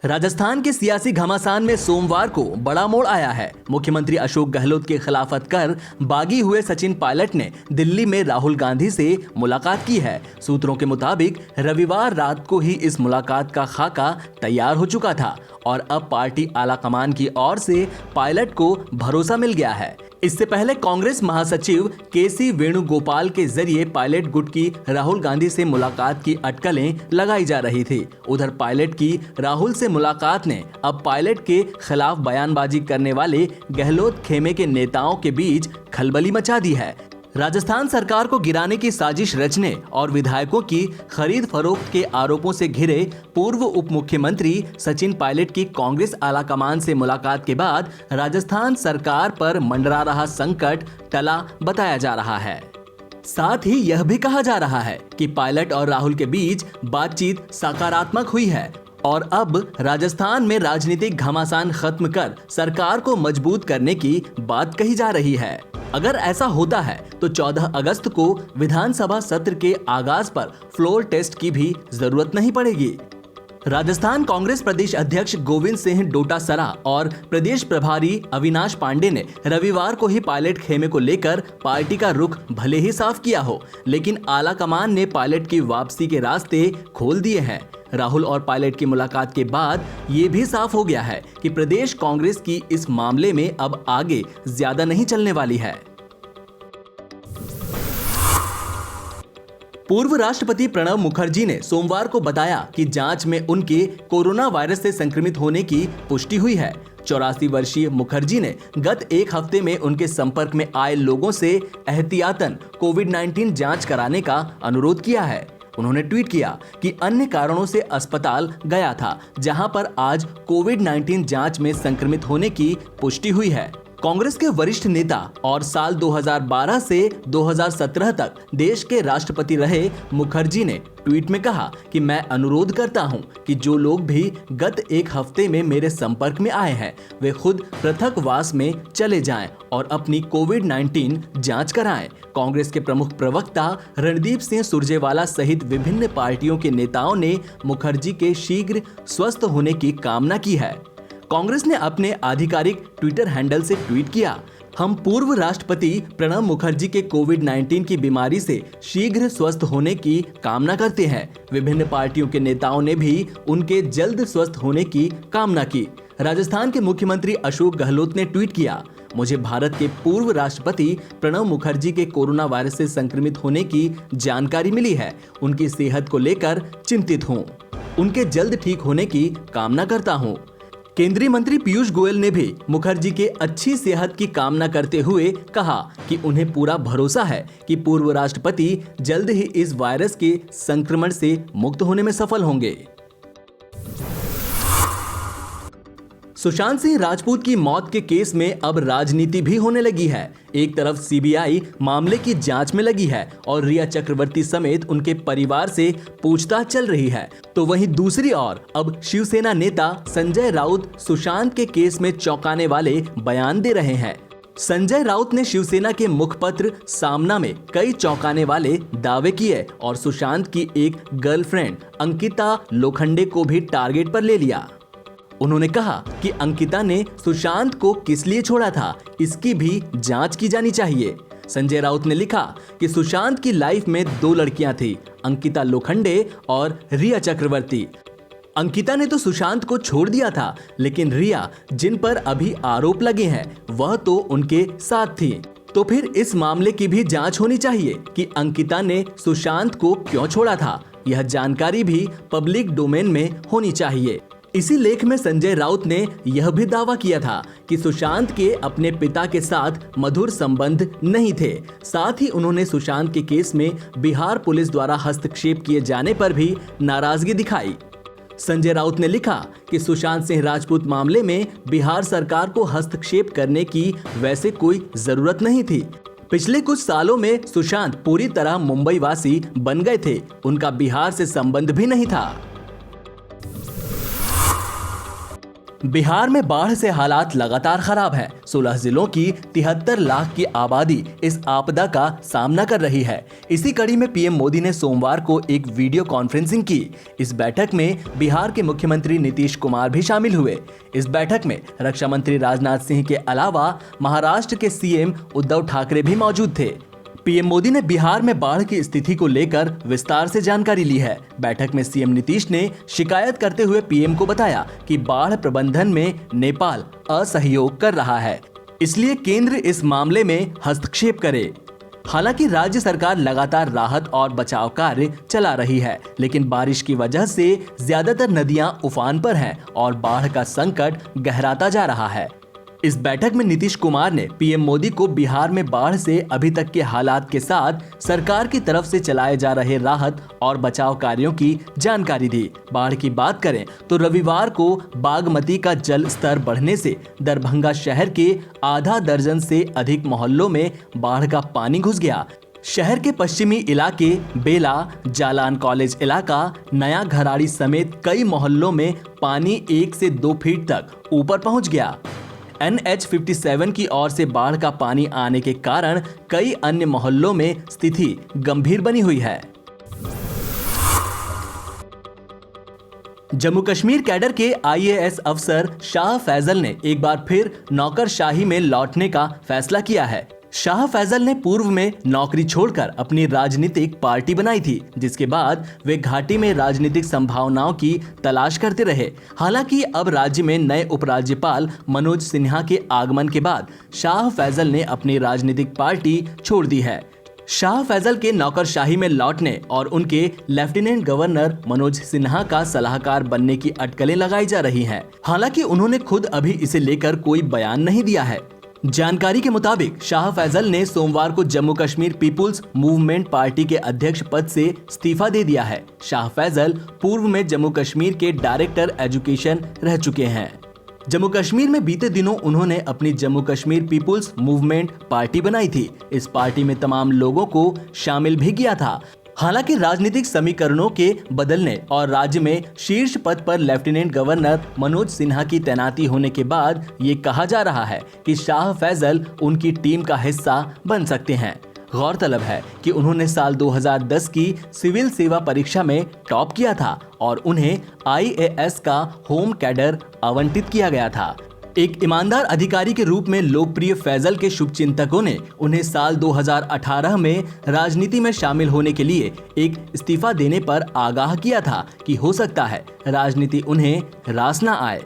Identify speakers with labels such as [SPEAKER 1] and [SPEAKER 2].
[SPEAKER 1] राजस्थान के सियासी घमासान में सोमवार को बड़ा मोड़ आया है। मुख्यमंत्री अशोक गहलोत की खिलाफत कर बागी हुए सचिन पायलट ने दिल्ली में राहुल गांधी से मुलाकात की है। सूत्रों के मुताबिक रविवार रात को ही इस मुलाकात का खाका तैयार हो चुका था और अब पार्टी आलाकमान की ओर से पायलट को भरोसा मिल गया है। इससे पहले कांग्रेस महासचिव केसी वेणुगोपाल के जरिए पायलट गुट की राहुल गांधी से मुलाकात की अटकलें लगाई जा रही थी। उधर पायलट की राहुल से मुलाकात ने अब पायलट के खिलाफ बयानबाजी करने वाले गहलोत खेमे के नेताओं के बीच खलबली मचा दी है। राजस्थान सरकार को गिराने की साजिश रचने और विधायकों की खरीद फरोख्त के आरोपों से घिरे पूर्व उप मुख्यमंत्री सचिन पायलट की कांग्रेस आलाकमान से मुलाकात के बाद राजस्थान सरकार पर मंडरा रहा संकट टला बताया जा रहा है। साथ ही यह भी कहा जा रहा है कि पायलट और राहुल के बीच बातचीत सकारात्मक हुई है और अब राजस्थान में राजनीतिक घमासान खत्म कर सरकार को मजबूत करने की बात कही जा रही है। अगर ऐसा होता है तो 14 अगस्त को विधानसभा सत्र के आगाज पर फ्लोर टेस्ट की भी जरूरत नहीं पड़ेगी। राजस्थान कांग्रेस प्रदेश अध्यक्ष गोविंद सिंह डोटासरा और प्रदेश प्रभारी अविनाश पांडे ने रविवार को ही पायलट खेमे को लेकर पार्टी का रुख भले ही साफ किया हो, लेकिन आलाकमान ने पायलट की वापसी के रास्ते खोल दिए हैं। राहुल और पायलट की मुलाकात के बाद ये भी साफ हो गया है कि प्रदेश कांग्रेस की इस मामले में अब आगे ज्यादा नहीं चलने वाली है। पूर्व राष्ट्रपति प्रणब मुखर्जी ने सोमवार को बताया कि जांच में उनके कोरोना वायरस से संक्रमित होने की पुष्टि हुई है। 84 वर्षीय मुखर्जी ने गत एक हफ्ते में उनके संपर्क में आए लोगों से एहतियातन कोविड-19 जांच कराने का अनुरोध किया है। उन्होंने ट्वीट किया कि अन्य कारणों से अस्पताल गया था, जहां पर आज कोविड-19 जांच में संक्रमित होने की पुष्टि हुई है। कांग्रेस के वरिष्ठ नेता और साल 2012 से 2017 तक देश के राष्ट्रपति रहे मुखर्जी ने ट्वीट में कहा कि मैं अनुरोध करता हूं कि जो लोग भी गत एक हफ्ते में मेरे संपर्क में आए हैं वे खुद पृथकवास में चले जाएं और अपनी कोविड-19 जांच कराएं। कांग्रेस के प्रमुख प्रवक्ता रणदीप सिंह सुरजेवाला सहित विभिन्न पार्टियों के नेताओं ने मुखर्जी के शीघ्र स्वस्थ होने की कामना की है। कांग्रेस ने अपने आधिकारिक ट्विटर हैंडल से ट्वीट किया, हम पूर्व राष्ट्रपति प्रणब मुखर्जी के कोविड-19 की बीमारी से शीघ्र स्वस्थ होने की कामना करते हैं। विभिन्न पार्टियों के नेताओं ने भी उनके जल्द स्वस्थ होने की कामना की। राजस्थान के मुख्यमंत्री अशोक गहलोत ने ट्वीट किया, मुझे भारत के पूर्व राष्ट्रपति प्रणब मुखर्जी के कोरोना वायरस से संक्रमित होने की जानकारी मिली है। उनकी सेहत को लेकर चिंतित हूँ। उनके जल्द ठीक होने की कामना करता हूँ। केंद्रीय मंत्री पीयूष गोयल ने भी मुखर्जी के अच्छी सेहत की कामना करते हुए कहा कि उन्हें पूरा भरोसा है कि पूर्व राष्ट्रपति जल्द ही इस वायरस के संक्रमण से मुक्त होने में सफल होंगे। सुशांत सिंह राजपूत की मौत के केस में अब राजनीति भी होने लगी है। एक तरफ सीबीआई मामले की जांच में लगी है और रिया चक्रवर्ती समेत उनके परिवार से पूछताछ चल रही है, तो वहीं दूसरी ओर अब शिवसेना नेता संजय राउत सुशांत के केस में चौंकाने वाले बयान दे रहे हैं। संजय राउत ने शिवसेना के मुखपत्र सामना में कई चौंकाने वाले दावे किए और सुशांत की एक गर्लफ्रेंड अंकिता लोखंडे को भी टारगेट पर ले लिया। उन्होंने कहा कि अंकिता ने सुशांत को किस लिए छोड़ा था, इसकी भी जांच की जानी चाहिए। संजय राउत ने लिखा कि सुशांत की लाइफ में 2 लड़कियां थी, अंकिता लोखंडे और रिया चक्रवर्ती। अंकिता ने तो सुशांत को छोड़ दिया था, लेकिन रिया, जिन पर अभी आरोप लगे हैं, वह तो उनके साथ थी। तो फिर इस मामले की भी जांच होनी चाहिए कि अंकिता ने सुशांत को क्यों छोड़ा था। यह जानकारी भी पब्लिक डोमेन में होनी चाहिए। इसी लेख में संजय राउत ने यह भी दावा किया था कि सुशांत के अपने पिता के साथ मधुर संबंध नहीं थे। साथ ही उन्होंने सुशांत के केस में बिहार पुलिस द्वारा हस्तक्षेप किए जाने पर भी नाराजगी दिखाई। संजय राउत ने लिखा कि सुशांत सिंह राजपूत मामले में बिहार सरकार को हस्तक्षेप करने की वैसे कोई जरूरत नहीं थी। पिछले कुछ सालों में सुशांत पूरी तरह मुंबई वासी बन गए थे, उनका बिहार से संबंध भी नहीं था। बिहार में बाढ़ से हालात लगातार खराब हैं। 16 जिलों की 73 लाख की आबादी इस आपदा का सामना कर रही है। इसी कड़ी में पीएम मोदी ने सोमवार को एक वीडियो कॉन्फ्रेंसिंग की। इस बैठक में बिहार के मुख्यमंत्री नीतीश कुमार भी शामिल हुए। इस बैठक में रक्षा मंत्री राजनाथ सिंह के अलावा महाराष्ट्र के सीएम उद्धव ठाकरे भी मौजूद थे। पीएम मोदी ने बिहार में बाढ़ की स्थिति को लेकर विस्तार से जानकारी ली है। बैठक में सीएम नीतीश ने शिकायत करते हुए पीएम को बताया कि बाढ़ प्रबंधन में नेपाल असहयोग कर रहा है, इसलिए केंद्र इस मामले में हस्तक्षेप करे। हालांकि राज्य सरकार लगातार राहत और बचाव कार्य चला रही है, लेकिन बारिश की वजह से ज्यादातर नदियां उफान पर हैं और बाढ़ का संकट गहराता जा रहा है। इस बैठक में नीतीश कुमार ने पीएम मोदी को बिहार में बाढ़ से अभी तक के हालात के साथ सरकार की तरफ से चलाए जा रहे राहत और बचाव कार्यों की जानकारी दी। बाढ़ की बात करें तो रविवार को बागमती का जल स्तर बढ़ने से दरभंगा शहर के आधा दर्जन से अधिक मोहल्लों में बाढ़ का पानी घुस गया। शहर के पश्चिमी इलाके बेला, जालान कॉलेज इलाका, नया घराड़ी समेत कई मोहल्लों में पानी 1 से 2 फीट तक ऊपर पहुंच गया। NH-57 की ओर से बाढ़ का पानी आने के कारण कई अन्य मोहल्लों में स्थिति गंभीर बनी हुई है। जम्मू कश्मीर कैडर के IAS अफसर शाह फैजल ने एक बार फिर नौकरशाही में लौटने का फैसला किया है। शाह फैजल ने पूर्व में नौकरी छोड़कर अपनी राजनीतिक पार्टी बनाई थी, जिसके बाद वे घाटी में राजनीतिक संभावनाओं की तलाश करते रहे। हालांकि अब राज्य में नए उपराज्यपाल मनोज सिन्हा के आगमन के बाद शाह फैजल ने अपनी राजनीतिक पार्टी छोड़ दी है। शाह फैजल के नौकरशाही में लौटने और उनके लेफ्टिनेंट गवर्नर मनोज सिन्हा का सलाहकार बनने की अटकलें लगाई जा रही हैं। हालांकि उन्होंने खुद अभी इसे लेकर कोई बयान नहीं दिया है। जानकारी के मुताबिक शाह फैजल ने सोमवार को Jammu Kashmir Peoples Movement Party के अध्यक्ष पद से इस्तीफा दे दिया है। शाह फैजल पूर्व में जम्मू कश्मीर के डायरेक्टर एजुकेशन रह चुके हैं। जम्मू कश्मीर में बीते दिनों उन्होंने अपनी Jammu Kashmir Peoples Movement Party बनाई थी। इस पार्टी में तमाम लोगों को शामिल भी किया था। हालांकि राजनीतिक समीकरणों के बदलने और राज्य में शीर्ष पद पर लेफ्टिनेंट गवर्नर मनोज सिन्हा की तैनाती होने के बाद ये कहा जा रहा है कि शाह फैजल उनकी टीम का हिस्सा बन सकते हैं। गौरतलब है कि उन्होंने साल 2010 की सिविल सेवा परीक्षा में टॉप किया था और उन्हें IAS का होम कैडर आवंटित किया गया था। एक ईमानदार अधिकारी के रूप में लोकप्रिय फैजल के शुभचिंतकों ने उन्हें साल 2018 में राजनीति में शामिल होने के लिए एक इस्तीफा देने पर आगाह किया था कि हो सकता है राजनीति उन्हें रास न आए।